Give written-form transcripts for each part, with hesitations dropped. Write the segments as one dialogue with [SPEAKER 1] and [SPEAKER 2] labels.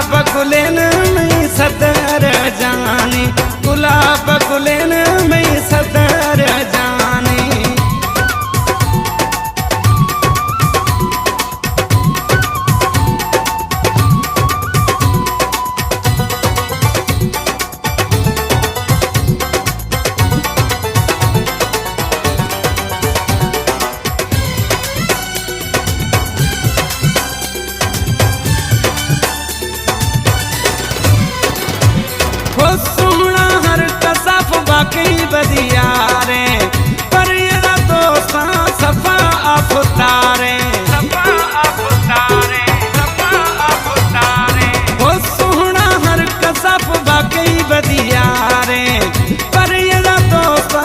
[SPEAKER 1] गुलाब गुलेन में सदर जानी, गुलाब गुलेन में सदर जानी। सोना हर कसफ बाकी बदिया रे, पर येरा दोस्ता सफा अफतारे, सफा अफतारे, सफा अफतारे। वो सोना हर कसफ बाकी बदिया रे, पर येरा दोस्ता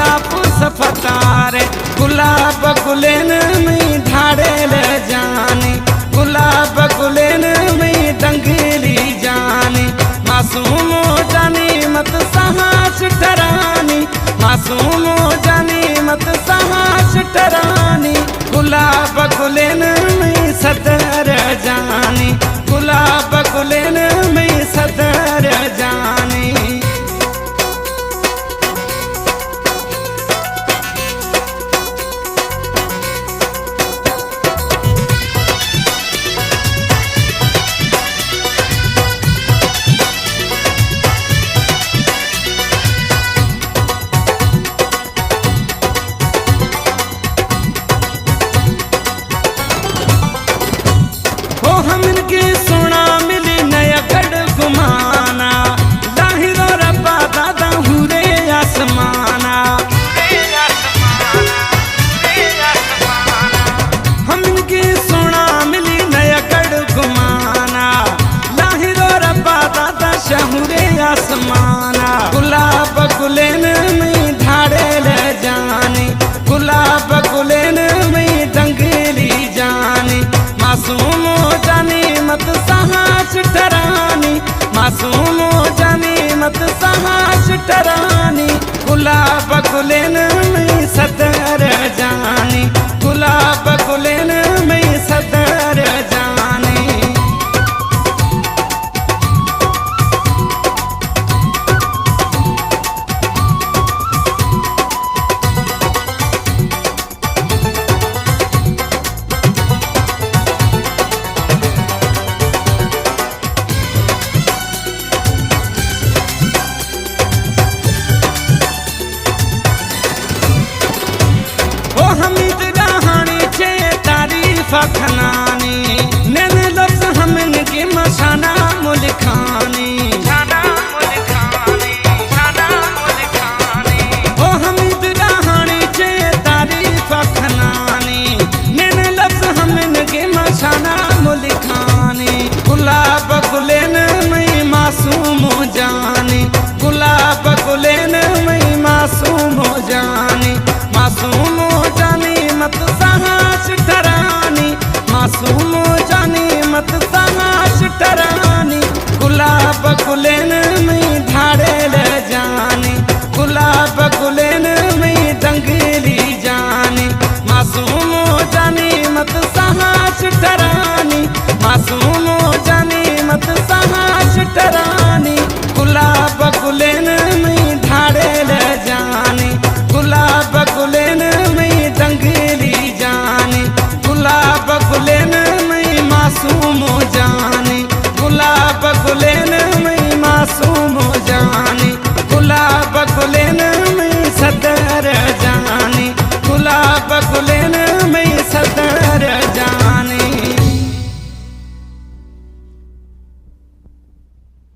[SPEAKER 1] आप सफतारे। गुलाब गुलेन में धाड़े ले जानी, गुलाब गुलेन में दंगली जानी। मासूम जानी मत सहाश डरानी, मासूम जानी मत सहाश डरानी। गुलाब गुलेन में सदर जानी, गुलाब गुलेन में सदर जानी। हमनके सोना मिली नया गढ़ घुमाना, लाहिरो रब्बा दादा हुरे आसमाना। हमनके सोना मिली नया गढ़ घुमाना, लाहिरो रब्बा दादा शहुरे आसमाना। गुलाब गुलेन में धाड़े ले जानी, गुलाब गुलेन में दंगली जानी। मासूम जानी मत सहाश डरानी, मासूम जानी मत सहाश डरानी। गुलाब गुलेन में सदर जानी, गुलाब गुलेन में सदर जानी। हमीद रहानी चे तारीफ खनानी, नैन लफ्ज हमन के मशाना मुल्खानी, शाना मुल्खानी, शाना मुल्खानी। ओ हमीद रहानी चे तारीफ खनानी, नैन लफ्ज हमन के मशाना मुल्खानी। गुलाब गुलेन में मासूम जानी, गुलाब गुलेन में मासूम जानी। मासूम जानी मत सहाश डरानी, मासूम जानी मत सहाश डरानी। गुलाब गुलेन में धाड़े ले जानी, गुलाब गुलेन में दंगली जानी। मासूम जानी मत सहाश डरानी, मासूम जानी मत सहाश डरानी। गुलाब गुलेन में धाड़े ले जानी, गुलाब गुलेन में दंगली जानी। गुलाब गुलेन में मासूम जानी, गुलाब गुलेन में मासूम जानी। गुलाब गुलेन में सदर जानी, गुलाब गुलेन